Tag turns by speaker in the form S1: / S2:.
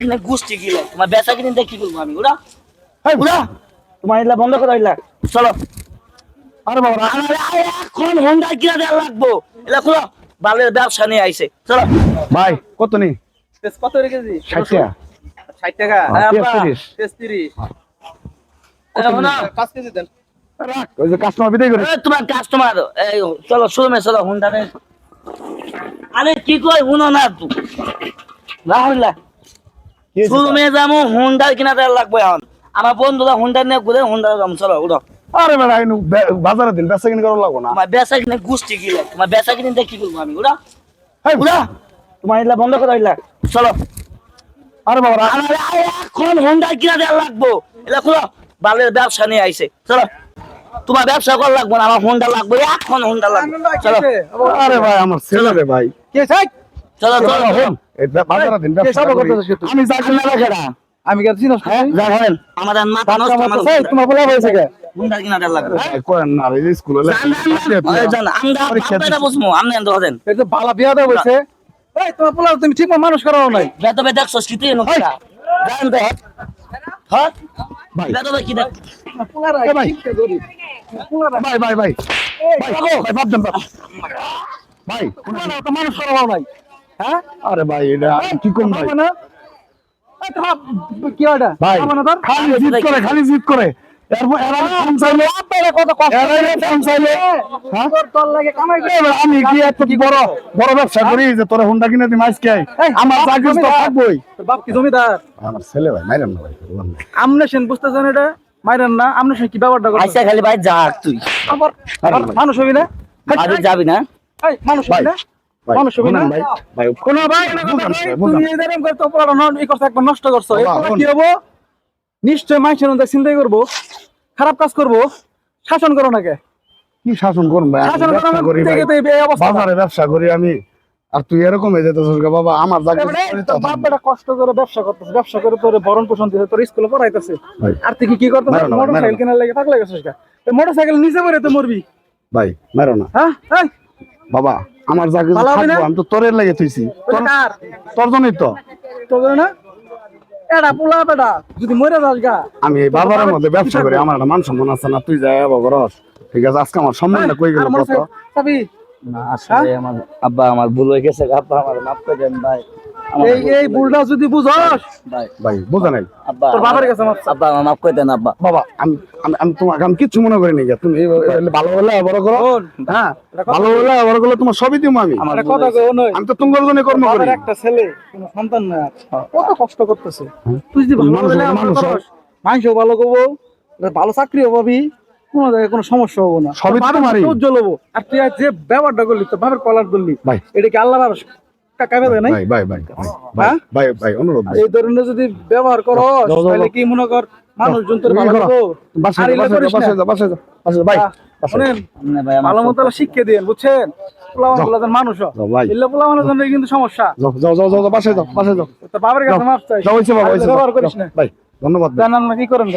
S1: গোষ্ঠী গিলা তোমার বেচা কিনে কি করবো আমি ওরা ওরা তোমার এগুলা বন্ধ করে দিলা চলো। আরে বাবা এখন হোন্ডা কিনা দেওয়া লাগবো এলা খুলো বালের ব্যবসা নিয়ে আইছে চলো।
S2: ভাই কত নি
S3: কত রেখেছি
S2: 60 টাকা
S3: 60 টাকা
S1: হ্যাঁ, আব্বা।
S2: 30
S3: 30
S1: শোনো,
S3: 5 কেজি দেন।
S2: রাখ ওই যে কাস্টমার বিদায় করে
S1: তোমার কাস্টমার চলো শোরুমে চলো হোন্ডা নেই। আরে কি কই শুনো না তুই রাহুল্লা শোরুমে যাবো হোন্ডা কিনা দেওয়া লাগবে এখন আমার বন্ধুরা হোন্ডা নিয়ে ঘুরে হোন্ডা যাবো চলো উঠো।
S2: আরে বেটা আইনু বাজারে দিন বেচা কিনে করা লাগবো না
S1: তোমার বেচা কিনে গোষ্ঠী গিলা তোমার বেচা কিনে কি করবো আমি ওরা
S2: হেই,
S1: ওরা তোমার এগুলা বন্ধ করে দিলা চলো।
S2: আরে বাবা
S1: এখন হোন্ডা কিনা দেওয়া লাগবো এলা খুলো বালের ব্যবসা নিয়ে আইছে চলো। তোমার ব্যবসা করা লাগবে না আমার হোন্ডা লাগবে এখন হোন্ডা লাগবে চলো
S2: আরে ভাই আমার ছেলে রে ভাই
S3: কে চাই
S1: চলো চলো চলো।
S2: এই বাজারে দিন
S3: কে
S2: ব্যবসা
S3: সব
S2: করি।
S3: করতেছিস তুই?
S2: আমি যাই না রাখেরা
S3: আমি কি চিনস
S1: হ্যাঁ যাবেন আমাদের মাথা নষ্ট আমার
S3: তোমার বলা হয়েছে কে
S1: হোন্ডা কিনা দেওয়া লাগবে
S2: করেন না এই স্কুলে
S1: আমরা বুঝবো আপনি এত হতেন
S3: এই যে বালা বিয়া দেওয়া হয়েছে এই তোমার পোলা তুমি ঠিক মতো মানুষ করাও নাই
S1: বেতবে দেখছো শীতে নকরা জানেন তো হট
S2: ভাই
S1: বেতবে কি দেখ
S3: পোলারা
S2: এ ভাই।
S3: শিক্ষা করি পোলারা
S2: ভাই ভাই ভাই ভাই বাদ দেন বাদ। ভাই
S3: পোলারা তো মানুষ করাও নাই হ্যাঁ
S2: আরে ভাই এটা কি কোন ভাই
S3: হবে না এই তো কি ওটা
S2: ভাই
S3: হবে না তোর
S2: খালি জিদ করে এরপর এরা ফোন চাইলে
S3: আপনারা কত কষ্ট
S2: এরা ফোন চাইলে হ্যাঁ
S3: তোর লাগে কামাই করে
S2: এবার আমি কি এত বড় বড় ব্যবসা করি যে তোরা হোন্ডা কিনে দিম আজকে আমার চাকরি তো থাকবই
S3: তোর বাপ কি জমিদার
S2: আমার ছেলে ভাই মাইরেন না ভাই বললাম না।
S3: আমনে সেন বুঝতেছেন এটা মাইরেন না আমনে সেন কি ব্যাপারটা করছে
S1: আইসা খালি ভাই যাক তুই
S3: আবার
S2: আরে ভাই।
S3: মানুষ হবি না
S1: আরে যাবি না
S3: এই মানুষ হবি না
S2: ভাই,
S3: মানুষ হবি না
S2: শুনুন ভাই ভাই
S3: কোন ভাই
S2: বুঝলাম,
S3: তুমি
S2: বুঝলাম।
S3: এই ধরনের করতে অপরাধ এই করতে একবার নষ্ট করছো
S2: বাবা,
S3: এরপর
S2: শোন।
S3: কি হবো নিশ্চয় মানুষের মধ্যে চিন্তাই করবো খারাপ কাজ করবো শাসন করো নাকি
S2: কি শাসন করুন ভাই আমি
S3: শাসন
S2: ব্যবসা করি ভাই
S3: করো এই অবস্থা
S2: বাজারে ব্যবসা করি আমি আর তুই এরকম হয়ে যেতেছিস গো বাবা আমার চাকরি করি তো
S3: বাপ বেটা কষ্ট করে ব্যবসা করতেছে ব্যবসা করে তোর ভরণ পোষণ দিতে তোর স্কুলে পড়াইতেছে
S2: ভাই।
S3: আর তুই কি করতেছিস
S2: মেরো না, মেরো
S3: মোটরসাইকেল
S2: না।
S3: কেনার লাগে পাগলা গেছিস মোটর সাইকেল নিচে পড়ে তো মরবি
S2: ভাই মেরো না
S3: হ্যাঁ এই
S2: বাবা আমার চাকরি
S3: ভালো হবে না?
S2: থাকবো আমি তো তোরের লেগে থইছি
S3: ওটা কার
S2: তোর জন্যই তো
S3: তোর না এটা পোলা বেটা যদি মরে যাস গা
S2: আমি এই বাজারের মধ্যে ব্যবসা করি আমার একটা মান সম্মান আছে না তুই যাই বাবা রস ঠিক আছে আজকে আমার সম্মানটা কই গেল
S3: আর
S2: কত
S3: মোটরসাইকেল চাবি
S1: না আসলে আমার আব্বা আমার ভুল হয়ে গেছে আব্বা আমার মাফ করে দেন ভাই আমার
S3: এই এই ভুলটা যদি বুঝস
S1: ভাই
S2: ভাই বোঝা নাই
S1: আব্বা
S3: তোর বাবার কাছে মাপ চা।
S1: আব্বা আমার মাফ করে দেন আব্বা
S2: বাবা আমি আমি আমি তোমাকে আমি কিচ্ছু মনে করি নি তুমি ভালো হলে বড় করো
S3: শোন,
S2: হ্যাঁ
S3: এটা কথা
S2: ভালো হলে বড় করলে তোমার সবই দিব আমি
S1: আমার
S3: একটা
S1: ভুল
S3: কথা
S1: হয়েছে।
S3: কই নয়
S2: আমি তো তোমার জন্য কর্ম করি
S3: বাবার একটা ছেলে কোনো সন্তান না কত কষ্ট করতেছে তুই যদি ভালো
S2: মানুষ
S3: হলে
S2: হবে, মানুষ হবে।
S3: মানুষও ভালো করবো ভালো চাকরিও পাবি কোনো জায়গায় কোনো সমস্যা হবো না
S2: সবই তো
S3: তোর বাবার
S2: তোমারই।
S3: উজ্জ্বল হবো আর তুই আজ যে ব্যবহারটা করলি তোর বাবার কলার করলি
S2: ভাই।
S3: এটা কি আল্লাহ বাবার কামে দেয় নাই
S2: ভাই ভাই ভাই
S3: হ্যাঁ?
S2: ভাই ভাই অনুরোধ ভাই
S3: এই ধরনের যদি ব্যবহার করো
S2: যাও, যাও,
S3: তাহলে
S2: যাও।
S3: কি মনে কর মানুষজন তোর
S2: তুমি
S3: ভালো
S2: করো।
S3: করবো
S2: বাসে
S3: আর এগুলো করিস না।
S2: বাসে ভাই
S3: শোনেন
S1: আপনি ভাই আমার
S3: ভালো মতো শিক্ষা দিন বুঝছেন পোলা মানুষ
S2: যাও ভাই
S3: এগুলো পোলা মানুষ কিন্তু সমস্যা
S2: যাও যাও যাও যাও বাসে যাও
S3: তোর বাবার কাছে মাপ চাই
S2: যাও হইছে বাবা
S3: আর
S2: হইছে
S3: ব্যবহার করিস না
S2: ভাই ধন্যবাদ ভাই।
S3: জানান না কি করেন